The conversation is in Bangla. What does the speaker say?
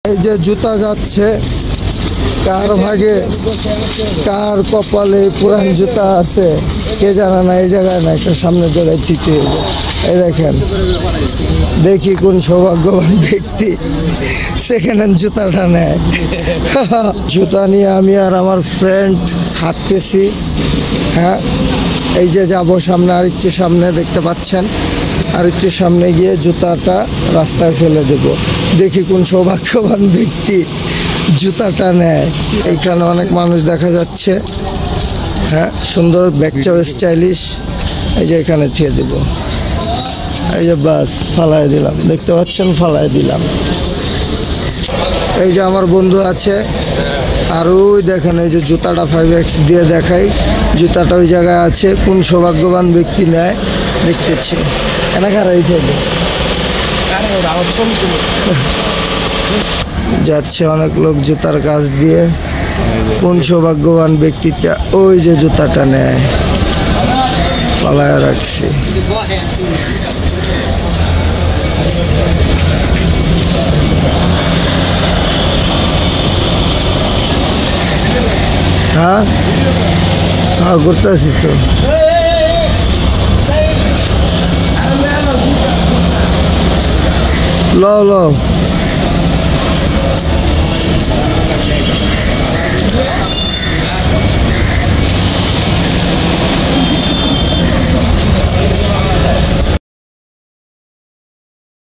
এই যে জুতা যাচ্ছে, কার ভাগে কার কপালে পুরান জুতা আছে কে জানে না। এই জায়গায় না, একটা সামনের জায়গায় দিতে হবে। এই দেখেন, দেখি কোন সৌভাগ্যবান ব্যক্তি সেকেন্ড হ্যান্ড জুতাটা নেয়। জুতা নিয়ে আমি আর আমার ফ্রেন্ড হাঁটতেছি। হ্যাঁ, এই যে যাবো সামনে, আর একটু সামনে দেখতে পাচ্ছেন, আর একটু সামনে গিয়ে জুতাটা রাস্তায় ফেলে দেব। দেখি কোন সৌভাগ্যবান ব্যক্তি জুতাটা নেয়। এইখানে অনেক মানুষ দেখা যাচ্ছে। হ্যাঁ, সুন্দর, ব্যাগটাও স্টাইলিশ। এই যে এখানে থুয়ে দেব। এই যে বাস ফালাই দিলাম, দেখতে পাচ্ছেন, ফালাই দিলাম। এই যে আমার বন্ধু আছে, আর ওই দেখেন এই যে জুতাটা 5X দিয়ে দেখাই, জুতাটা ওই জায়গায় আছে। কোন সৌভাগ্যবান ব্যক্তি নেয় দেখতেছি। এনা খারাই থাকবে যাচ্ছে অনেক লোক জুতার কাজ দিয়ে। কোন সৌভাগ্যবান ব্যক্তিটা ওই যে জুতাটা নেয়, পালায় রাখছি। হ্যাঁ হ্যাঁ, করতেছি তো। লো